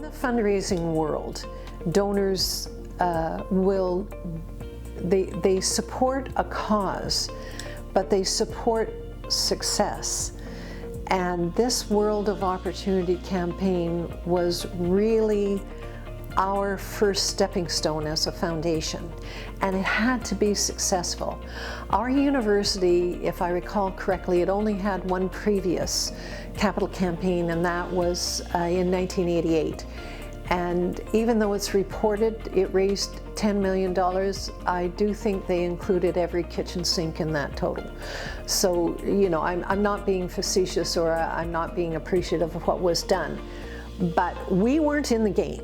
In the fundraising world, donors they support a cause, but they support success. And this World of Opportunity campaign was really our first stepping stone as a foundation, and it had to be successful. Our university, if I recall correctly, it only had one previous capital campaign, and that was in 1988. And even though it's reported it raised $10 million, I do think they included every kitchen sink in that total. So, you know, I'm not being facetious, or I'm not being appreciative of what was done, but we weren't in the game.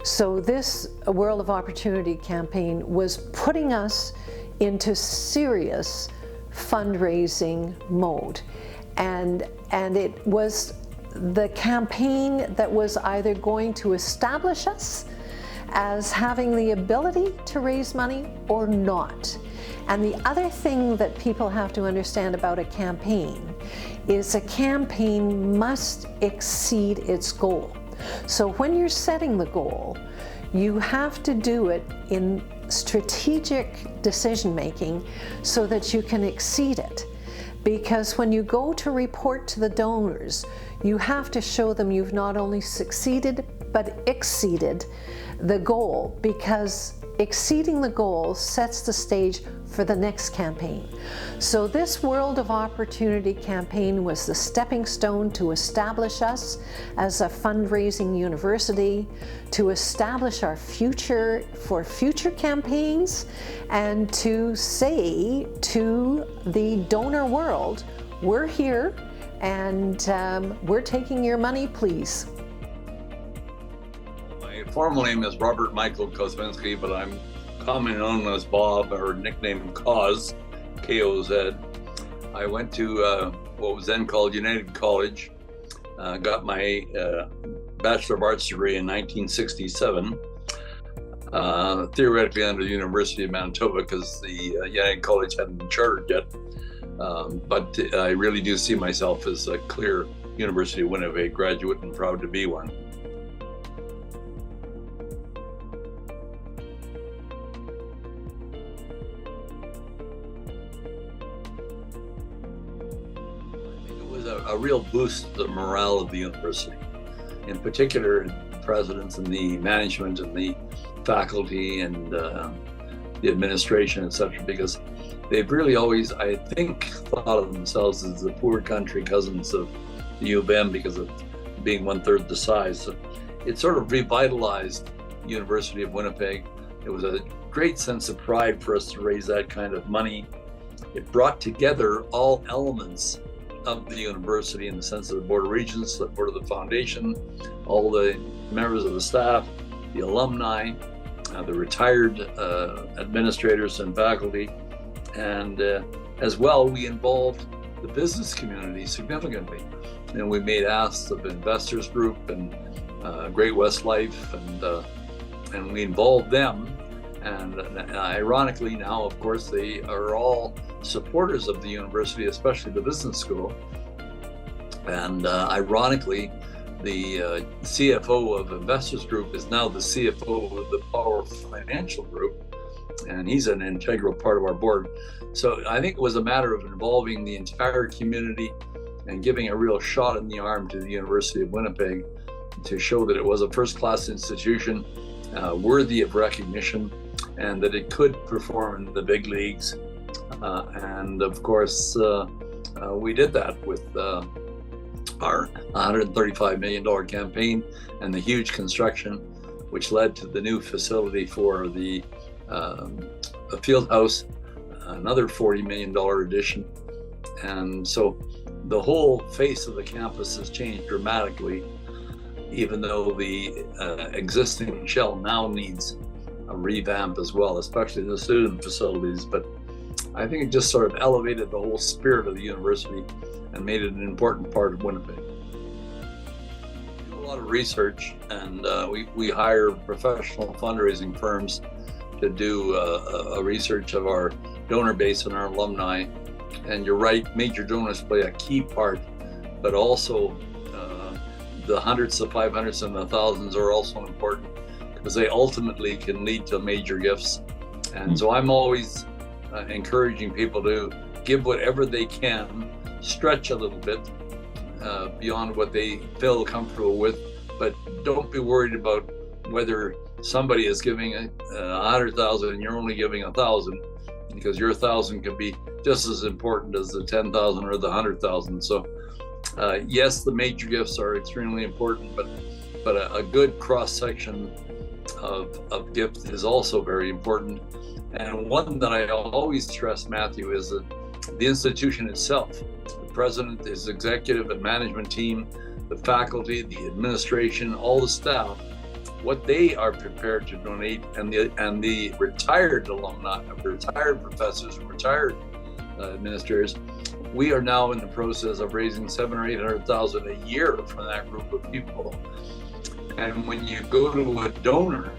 So this World of Opportunity campaign was putting us into serious fundraising mode. And it was the campaign that was either going to establish us as having the ability to raise money or not. And the other thing that people have to understand about a campaign is a campaign must exceed its goal. So when you're setting the goal, you have to do it in strategic decision making so that you can exceed it. Because when you go to report to the donors, you have to show them you've not only succeeded but exceeded the goal, because exceeding the goal sets the stage for the next campaign. So this World of Opportunity campaign was the stepping stone to establish us as a fundraising university, to establish our future for future campaigns, and to say to the donor world, we're here and we're taking your money, please. My formal name is Robert Michael Kozminski, but I'm commonly known as Bob, or nicknamed Koz, K-O-Z. I went to what was then called United College, got my Bachelor of Arts degree in 1967, theoretically under the University of Manitoba, because the United College hadn't been chartered yet. But I really do see myself as a clear University of Winnipeg graduate, and proud to be one. A real boost to the morale of the university, in particular the presidents and the management and the faculty and the administration, etc., because they've really always, I think, thought of themselves as the poor country cousins of the U of M because of being 1/3 the size. So it sort of revitalized the University of Winnipeg. It was a great sense of pride for us to raise that kind of money. It brought together all elements of the university in the sense of the Board of Regents, the Board of the Foundation, all the members of the staff, the alumni, the retired administrators and faculty, and as well, we involved the business community significantly. And we made asks of Investors Group and Great West Life, and we involved them. And ironically now, of course, they are all supporters of the university, especially the business school. And ironically, the CFO of Investors Group is now the CFO of the Power Financial Group, and he's an integral part of our board. So I think it was a matter of involving the entire community and giving a real shot in the arm to the University of Winnipeg to show that it was a first-class institution, worthy of recognition, and that it could perform in the big leagues. And of course, we did that with our $135 million campaign and the huge construction, which led to the new facility for the field house, another $40 million addition. And so the whole face of the campus has changed dramatically, even though the existing shell now needs a revamp as well, especially the student facilities. But I think it just sort of elevated the whole spirit of the university and made it an important part of Winnipeg. We do a lot of research, and we hire professional fundraising firms to do a research of our donor base and our alumni. And you're right, major donors play a key part, but also the hundreds, the 500s, and the thousands are also important because they ultimately can lead to major gifts. And so I'm always encouraging people to give whatever they can, stretch a little bit beyond what they feel comfortable with, but don't be worried about whether somebody is giving 100,000 and you're only giving 1,000, because your 1,000 can be just as important as the 10,000 or the 100,000. So yes, the major gifts are extremely important, but a good cross section of gifts is also very important. And one that I always stress, Matthew, is that the institution itself, the president, his executive and management team, the faculty, the administration, all the staff, what they are prepared to donate, and the retired alumni, retired professors, and retired administrators. We are now in the process of raising $700,000 or $800,000 a year from that group of people. And when you go to a donor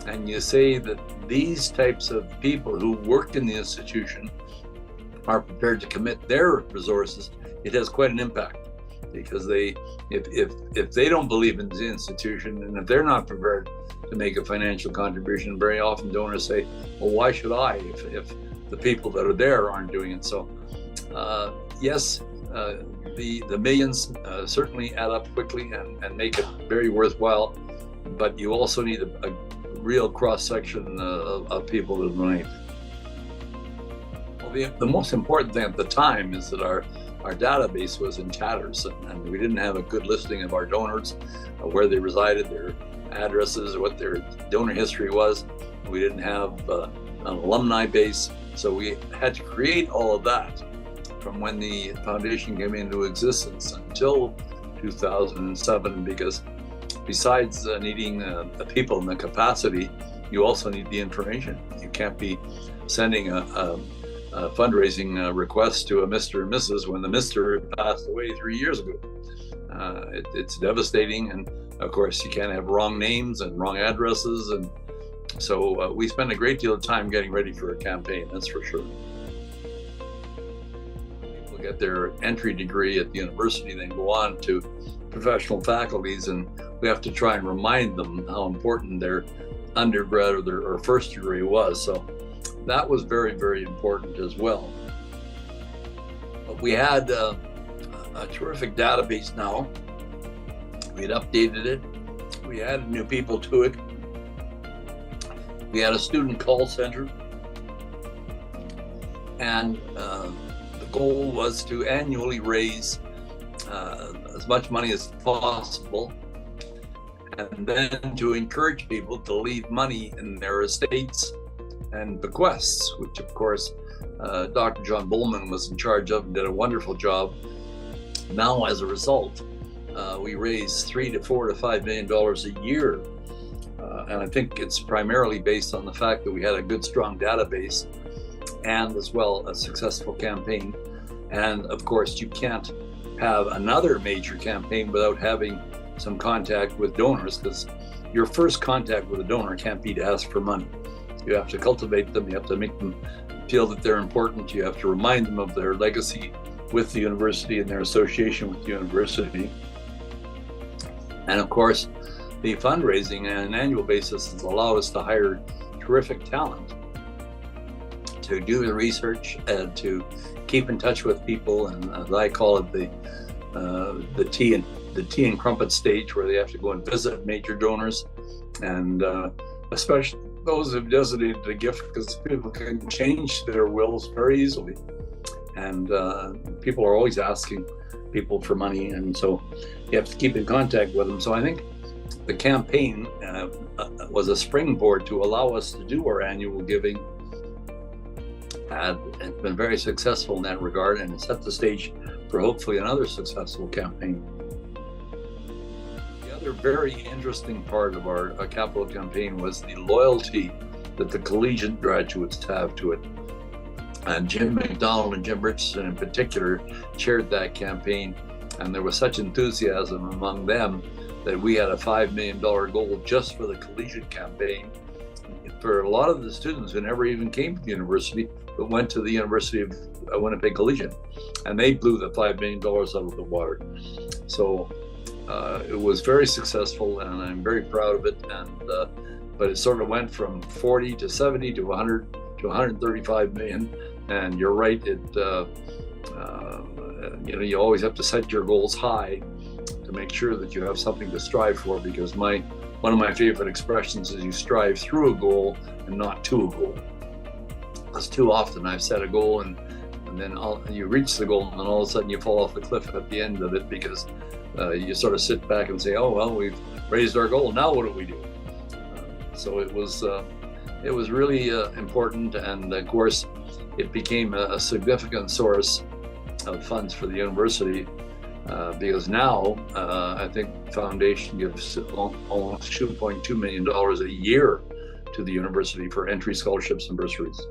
and you say that these types of people who work in the institution are prepared to commit their resources, it has quite an impact, because if they don't believe in the institution, and if they're not prepared to make a financial contribution, very often donors say, well, why should I if the people that are there aren't doing it? So yes, the millions certainly add up quickly and make it very worthwhile, but you also need a real cross-section of people to donate. Well, the most important thing at the time is that our database was in tatters, and we didn't have a good listing of our donors, where they resided, their addresses, what their donor history was. We didn't have an alumni base, so we had to create all of that from when the foundation came into existence until 2007, because besides needing the people and the capacity, you also need the information. You can't be sending a fundraising request to a Mr. and Mrs. when the Mr. passed away 3 years ago. It's devastating, and of course you can't have wrong names and wrong addresses, and so we spend a great deal of time getting ready for a campaign, that's for sure. People get their entry degree at the university, then go on to professional faculties, and we have to try and remind them how important their undergrad or first degree was. So that was very, very important as well. But we had a terrific database now. We had updated it. We added new people to it. We had a student call center. And the goal was to annually raise as much money as possible, and then to encourage people to leave money in their estates and bequests, which of course Dr. John Bowman was in charge of and did a wonderful job. Now, as a result, we raise $3 to $4 to $5 million a year, and I think it's primarily based on the fact that we had a good, strong database, and as well a successful campaign. And of course, you can't have another major campaign without having some contact with donors, because your first contact with a donor can't be to ask for money. You have to cultivate them, you have to make them feel that they're important, you have to remind them of their legacy with the university and their association with the university. And of course, the fundraising on an annual basis has allowed us to hire terrific talent to do the research and to keep in touch with people, and as I call it, the tea and crumpet stage, where they have to go and visit major donors, and especially those who've designated a gift, because people can change their wills very easily, and people are always asking people for money, and so you have to keep in contact with them. So I think the campaign was a springboard to allow us to do our annual giving, and it's been very successful in that regard, and it set the stage for hopefully another successful campaign. The other very interesting part of our capital campaign was the loyalty that the collegiate graduates have to it. And Jim McDonald and Jim Richardson in particular chaired that campaign, and there was such enthusiasm among them that we had a $5 million goal just for the collegiate campaign for a lot of the students who never even came to the university, but went to the University of Winnipeg Collegiate, and they blew the $5 million out of the water. So it was very successful, and I'm very proud of it. But it sort of went from 40 to 70 to 100 to 135 million. And you're right, you always have to set your goals high to make sure that you have something to strive for, because one of my favorite expressions is you strive through a goal and not to a goal. Because too often I've set a goal and then you reach the goal, and then all of a sudden you fall off the cliff at the end of it, because you sort of sit back and say, oh, well, we've raised our goal, now what do we do? So it was really important, and of course it became a significant source of funds for the university, because now I think the foundation gives almost $2.2 million a year to the university for entry scholarships and bursaries.